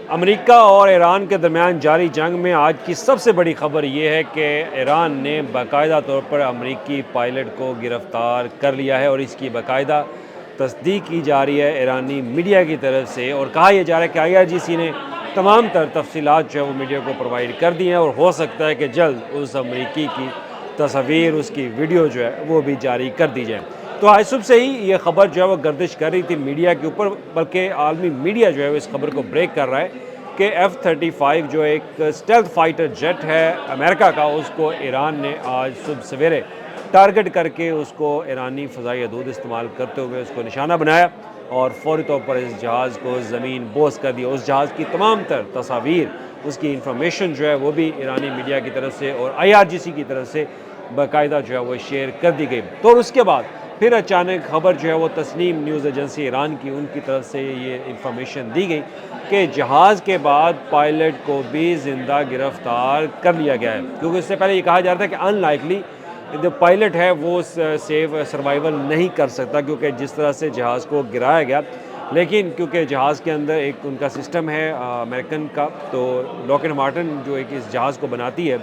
امریکہ اور ایران کے درمیان جاری جنگ میں آج کی سب سے بڑی خبر یہ ہے کہ ایران نے باقاعدہ طور پر امریکی پائلٹ کو گرفتار کر لیا ہے اور اس کی باقاعدہ تصدیق کی جا رہی ہے ایرانی میڈیا کی طرف سے، اور کہا یہ جا رہا ہے کہ IRGC نے تمام تر تفصیلات جو ہے وہ میڈیا کو پرووائڈ کر دی ہیں، اور ہو سکتا ہے کہ جلد اس امریکی کی تصاویر، اس کی ویڈیو جو ہے وہ بھی جاری کر دی جائے۔ تو آج صبح سے ہی یہ خبر جو ہے وہ گردش کر رہی تھی میڈیا کے اوپر، بلکہ عالمی میڈیا جو ہے وہ اس خبر کو بریک کر رہا ہے کہ F-35 جو ایک اسٹیلتھ فائٹر جیٹ ہے امریکہ کا، اس کو ایران نے آج صبح سویرے ٹارگٹ کر کے اس کو ایرانی فضائی حدود استعمال کرتے ہوئے اس کو نشانہ بنایا اور فوری طور پر اس جہاز کو زمین بوس کر دیا۔ اس جہاز کی تمام تر تصاویر، اس کی انفارمیشن جو ہے وہ بھی ایرانی میڈیا کی طرف سے اور IRGC کی طرف سے باقاعدہ جو ہے وہ شیئر کر دی گئی۔ تو اس کے بعد پھر اچانک خبر جو ہے وہ تسنیم نیوز ایجنسی ایران کی، ان کی طرف سے یہ انفارمیشن دی گئی کہ جہاز کے بعد پائلٹ کو بھی زندہ گرفتار کر لیا گیا ہے، کیونکہ اس سے پہلے یہ کہا جا رہا تھا کہ ان لائکلی جو پائلٹ ہے وہ سروائیول نہیں کر سکتا، کیونکہ جس طرح سے جہاز کو گرایا گیا۔ لیکن کیونکہ جہاز کے اندر ایک ان کا سسٹم ہے امریکن کا، تو لاکہیڈ مارٹن جو ایک اس جہاز کو بناتی ہے،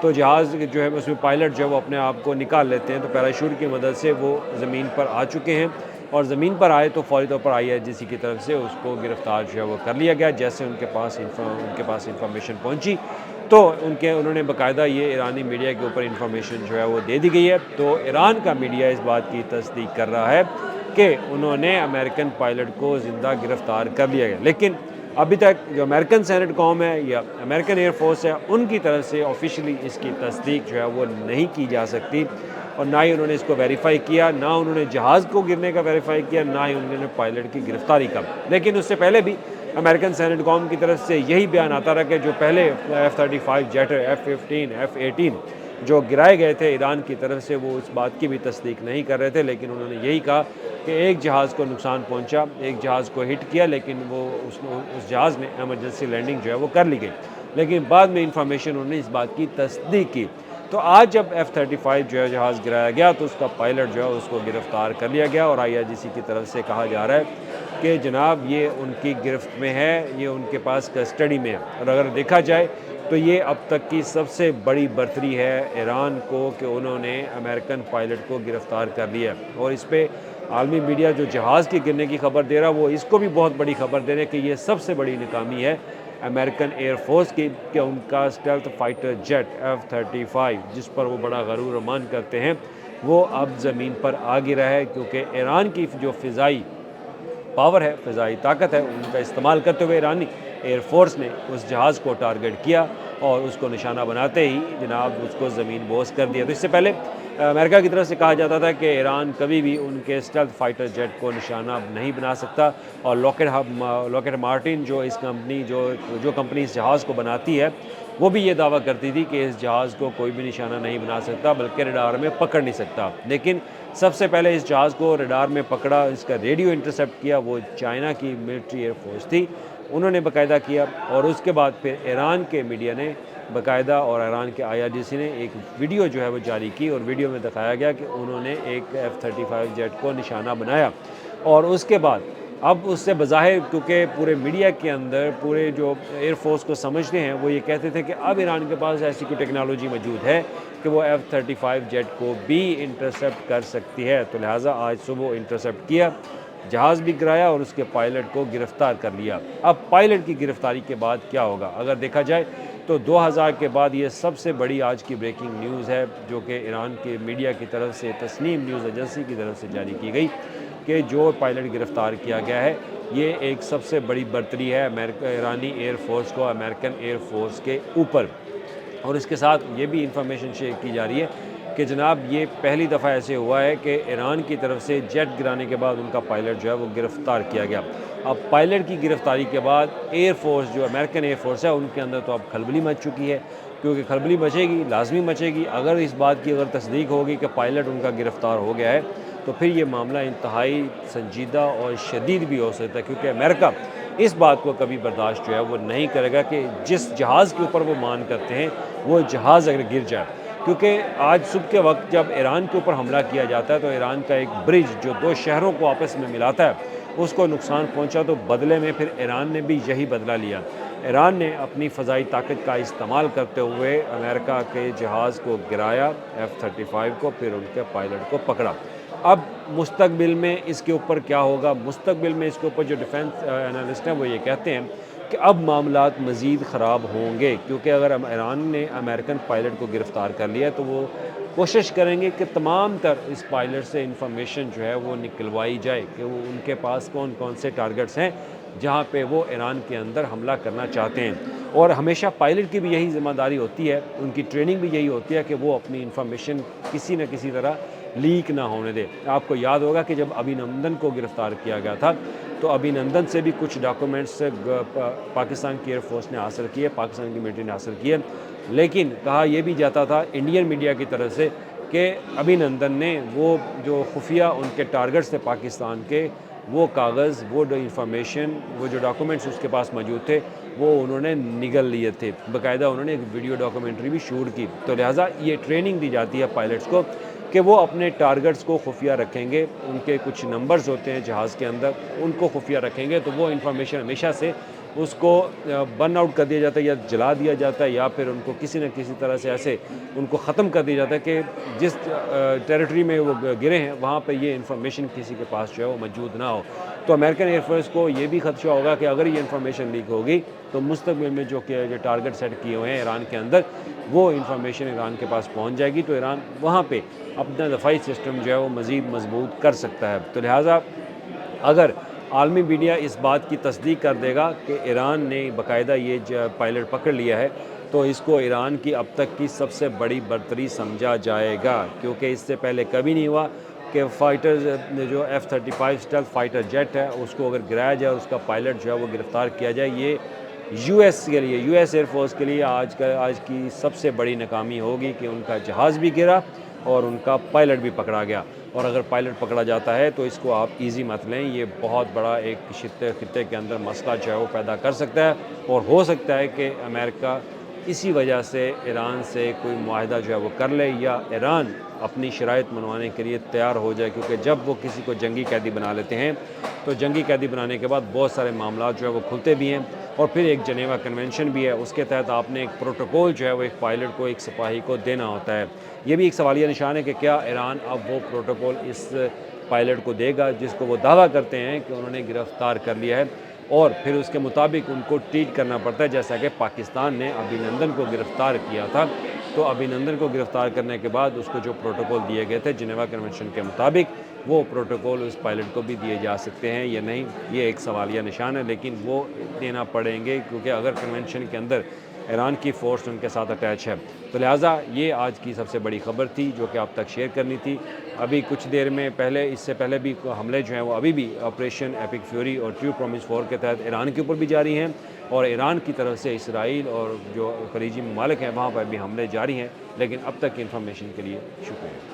تو جہاز جو ہے اس میں پائلٹ جو ہے وہ اپنے آپ کو نکال لیتے ہیں، تو پیراشوٹ کی مدد سے وہ زمین پر آ چکے ہیں، اور زمین پر آئے تو فوری طور پر IRGC کی طرف سے اس کو گرفتار جو ہے وہ کر لیا گیا۔ جیسے ان کے پاس انفارمیشن پہنچی تو انہوں نے باقاعدہ یہ ایرانی میڈیا کے اوپر انفارمیشن جو ہے وہ دے دی گئی ہے۔ تو ایران کا میڈیا اس بات کی تصدیق کر رہا ہے کہ انہوں نے امریکن پائلٹ کو زندہ گرفتار کر لیا گیا، لیکن ابھی تک جو امریکن سینٹ قوم ہے یا امریکن ایئر فورس ہے، ان کی طرف سے آفیشلی اس کی تصدیق جو ہے وہ نہیں کی جا سکتی، اور نہ ہی انہوں نے اس کو ویریفائی کیا، نہ انہوں نے جہاز کو گرنے کا ویریفائی کیا، نہ ہی انہوں نے پائلٹ کی گرفتاری کا۔ لیکن اس سے پہلے بھی امریکن سینٹ قوم کی طرف سے یہی بیان آتا رہا کہ جو پہلے F-35 جیٹ، F-15 F-18 جو گرائے گئے تھے ایران کی طرف سے، وہ اس بات کی بھی تصدیق نہیں کر رہے تھے، لیکن انہوں نے یہی کہا کہ ایک جہاز کو نقصان پہنچا، ایک جہاز کو ہٹ کیا، لیکن وہ اس جہاز میں ایمرجنسی لینڈنگ جو ہے وہ کر لی گئی، لیکن بعد میں انفارمیشن انہوں نے اس بات کی تصدیق کی۔ تو آج جب F-35 جو ہے جہاز گرایا گیا تو اس کا پائلٹ جو ہے اس کو گرفتار کر لیا گیا، اور IRGC کی طرف سے کہا جا رہا ہے کہ جناب یہ ان کی گرفت میں ہے، یہ ان کے پاس کسٹڈی میں ہے، اور اگر دیکھا جائے تو یہ اب تک کی سب سے بڑی برتری ہے ایران کو کہ انہوں نے امریکن پائلٹ کو گرفتار کر لیا، اور اس پہ عالمی میڈیا جو جہاز کے گرنے کی خبر دے رہا وہ اس کو بھی بہت بڑی خبر دے رہے کہ یہ سب سے بڑی ناکامی ہے امریکن ایئر فورس کی، کہ ان کا اسٹیلتھ فائٹر جیٹ F-35 جس پر وہ بڑا غرور و مان کرتے ہیں، وہ اب زمین پر آ گرا ہے، کیونکہ ایران کی جو فضائی پاور ہے، فضائی طاقت ہے، ان کا استعمال کرتے ہوئے ایرانی ایئر فورس نے اس جہاز کو ٹارگٹ کیا اور اس کو نشانہ بناتے ہی جناب اس کو زمین بوس کر دیا۔ تو اس سے پہلے امریکہ کی طرف سے کہا جاتا تھا کہ ایران کبھی بھی ان کے اسٹیلتھ فائٹر جیٹ کو نشانہ نہیں بنا سکتا، اور لاکہیڈ مارٹن جو کمپنی اس جہاز کو بناتی ہے، وہ بھی یہ دعویٰ کرتی تھی کہ اس جہاز کو کوئی بھی نشانہ نہیں بنا سکتا، بلکہ ریڈار میں پکڑ نہیں سکتا۔ لیکن سب سے پہلے اس جہاز کو ریڈار میں پکڑا، اس کا ریڈیو انٹرسیپٹ کیا، وہ چائنا کی ملٹری ایئر فورس تھی، انہوں نے باقاعدہ کیا، اور اس کے بعد پھر ایران کے میڈیا نے باقاعدہ اور ایران کے IRGC نے ایک ویڈیو جو ہے وہ جاری کی، اور ویڈیو میں دکھایا گیا کہ انہوں نے ایک F-35 جیٹ کو نشانہ بنایا، اور اس کے بعد اب اس سے بظاہر کیونکہ پورے میڈیا کے اندر پورے جو ایئر فورس کو سمجھتے ہیں وہ یہ کہتے تھے کہ اب ایران کے پاس ایسی کوئی ٹیکنالوجی موجود ہے کہ وہ F-35 جیٹ کو بھی انٹرسیپٹ کر سکتی ہے، تو لہٰذا آج صبح انٹرسیپٹ کیا، جہاز بھی گرایا اور اس کے پائلٹ کو گرفتار کر لیا۔ اب پائلٹ کی گرفتاری کے بعد کیا ہوگا؟ اگر دیکھا جائے تو 2000 کے بعد یہ سب سے بڑی آج کی بریکنگ نیوز ہے، جو کہ ایران کے میڈیا کی طرف سے تسنیم نیوز ایجنسی کی طرف سے جاری کی گئی، کہ جو پائلٹ گرفتار کیا گیا ہے یہ ایک سب سے بڑی برتری ہے ایرانی ایئر فورس کو امریکن ایئر فورس کے اوپر۔ اور اس کے ساتھ یہ بھی انفارمیشن شیئر کی جا رہی ہے کہ جناب یہ پہلی دفعہ ایسے ہوا ہے کہ ایران کی طرف سے جیٹ گرانے کے بعد ان کا پائلٹ جو ہے وہ گرفتار کیا گیا۔ اب پائلٹ کی گرفتاری کے بعد ایئر فورس جو امریکن ایئر فورس ہے ان کے اندر تو اب کھلبلی مچ چکی ہے، کیونکہ کھلبلی مچے گی، لازمی مچے گی اگر اس بات کی تصدیق ہوگی کہ پائلٹ ان کا گرفتار ہو گیا ہے، تو پھر یہ معاملہ انتہائی سنجیدہ اور شدید بھی ہو سکتا ہے، کیونکہ امریکہ اس بات کو کبھی برداشت جو ہے وہ نہیں کرے گا کہ جس جہاز کے اوپر وہ مان کرتے ہیں وہ جہاز اگر گر جائے، کیونکہ آج صبح کے وقت جب ایران کے اوپر حملہ کیا جاتا ہے تو ایران کا ایک برج جو دو شہروں کو آپس میں ملاتا ہے اس کو نقصان پہنچا، تو بدلے میں پھر ایران نے بھی یہی بدلہ لیا۔ ایران نے اپنی فضائی طاقت کا استعمال کرتے ہوئے امریکہ کے جہاز کو گرایا F-35 کو، پھر ان کے پائلٹ کو پکڑا۔ اب مستقبل میں اس کے اوپر کیا ہوگا؟ مستقبل میں اس کے اوپر جو ڈیفنس انالسٹ ہیں وہ یہ کہتے ہیں کہ اب معاملات مزید خراب ہوں گے، کیونکہ اگر ایران نے امریکن پائلٹ کو گرفتار کر لیا تو وہ کوشش کریں گے کہ تمام تر اس پائلٹ سے انفارمیشن جو ہے وہ نکلوائی جائے کہ وہ ان کے پاس کون کون سے ٹارگٹس ہیں جہاں پہ وہ ایران کے اندر حملہ کرنا چاہتے ہیں۔ اور ہمیشہ پائلٹ کی بھی یہی ذمہ داری ہوتی ہے، ان کی ٹریننگ بھی یہی ہوتی ہے کہ وہ اپنی انفارمیشن کسی نہ کسی طرح لیک نہ ہونے دے۔ آپ کو یاد ہوگا کہ جب ابھینندن کو گرفتار کیا گیا تھا تو ابھینندن سے بھی کچھ ڈاکومنٹس پاکستان کی ایئر فورس نے حاصل کیے، پاکستان کی ملٹری نے حاصل کیے، لیکن کہا یہ بھی جاتا تھا انڈین میڈیا کی طرف سے کہ ابھینندن نے وہ جو خفیہ ان کے ٹارگٹس تھے پاکستان کے، وہ کاغذ، وہ انفارمیشن، وہ جو ڈاکومنٹس اس کے پاس موجود تھے وہ انہوں نے نگل لیے تھے۔ باقاعدہ انہوں نے ایک ویڈیو ڈاکومنٹری بھی شوٹ کی۔ تو لہٰذا یہ ٹریننگ دی جاتی ہے پائلٹس کو کہ وہ اپنے ٹارگٹس کو خفیہ رکھیں گے، ان کے کچھ نمبرز ہوتے ہیں جہاز کے اندر، ان کو خفیہ رکھیں گے تو وہ انفارمیشن ہمیشہ سے اس کو برن آؤٹ کر دیا جاتا ہے یا جلا دیا جاتا ہے، یا پھر ان کو کسی نہ کسی طرح سے ایسے ان کو ختم کر دیا جاتا ہے کہ جس ٹیریٹری میں وہ گرے ہیں وہاں پہ یہ انفارمیشن کسی کے پاس جو ہے وہ موجود نہ ہو۔ تو امریکن ایئر فورس کو یہ بھی خدشہ ہوگا کہ اگر یہ انفارمیشن لیک ہوگی تو مستقبل میں جو ٹارگٹ سیٹ کیے ہوئے ہیں ایران کے اندر، وہ انفارمیشن ایران کے پاس پہنچ جائے گی تو ایران وہاں پہ اپنا دفاعی سسٹم جو ہے وہ مزید مضبوط کر سکتا ہے۔ تو لہٰذا اگر عالمی میڈیا اس بات کی تصدیق کر دے گا کہ ایران نے باقاعدہ یہ پائلٹ پکڑ لیا ہے تو اس کو ایران کی اب تک کی سب سے بڑی برتری سمجھا جائے گا، کیونکہ اس سے پہلے کبھی نہیں ہوا کہ فائٹرز جو F-35 اسٹیلتھ فائٹر جیٹ ہے اس کو اگر گرایا جائے اور اس کا پائلٹ جو ہے وہ گرفتار کیا جائے۔ یہ یو ایس کے لیے، یو ایس ایئر فورس کے لیے آج کی سب سے بڑی ناکامی ہوگی کہ ان کا جہاز بھی گرا اور ان کا پائلٹ بھی پکڑا گیا۔ اور اگر پائلٹ پکڑا جاتا ہے تو اس کو آپ ایزی مت لیں، یہ بہت بڑا ایک خطے کے اندر مسئلہ جو ہے وہ پیدا کر سکتا ہے، اور ہو سکتا ہے کہ امریکہ اسی وجہ سے ایران سے کوئی معاہدہ جو ہے وہ کر لے، یا ایران اپنی شرائط منوانے کے لیے تیار ہو جائے، کیونکہ جب وہ کسی کو جنگی قیدی بنا لیتے ہیں تو جنگی قیدی بنانے کے بعد بہت سارے معاملات جو ہے وہ کھلتے بھی ہیں، اور پھر ایک جنیوا کنونشن بھی ہے، اس کے تحت آپ نے ایک پروٹوکول جو ہے وہ ایک پائلٹ کو، ایک سپاہی کو دینا ہوتا ہے۔ یہ بھی ایک سوالیہ نشان ہے کہ کیا ایران اب وہ پروٹوکول اس پائلٹ کو دے گا جس کو وہ دعویٰ کرتے ہیں کہ انہوں نے گرفتار کر لیا ہے، اور پھر اس کے مطابق ان کو ٹریٹ کرنا پڑتا ہے، جیسا کہ پاکستان نے ابھینندن کو گرفتار کیا تھا۔ تو ابھینندن کو گرفتار کرنے کے بعد اس کو جو پروٹوکول دیے گئے تھے جنیوا کنونشن کے مطابق، وہ پروٹوکول اس پائلٹ کو بھی دیے جا سکتے ہیں یا نہیں، یہ ایک سوالیہ نشان ہے، لیکن وہ دینا پڑیں گے کیونکہ اگر کنونشن کے اندر ایران کی فورس ان کے ساتھ اٹیچ ہے۔ تو لہٰذا یہ آج کی سب سے بڑی خبر تھی جو کہ آپ تک شیئر کرنی تھی۔ ابھی کچھ دیر میں پہلے، اس سے پہلے بھی حملے جو ہیں وہ ابھی بھی آپریشن ایپک فیوری اور ٹرو پرومس 4 کے تحت ایران کے اوپر بھی جاری ہیں، اور ایران کی طرف سے اسرائیل اور جو خلیجی ممالک ہیں وہاں پر بھی حملے جاری ہیں، لیکن اب تک کی انفارمیشن کے لیے شکریہ۔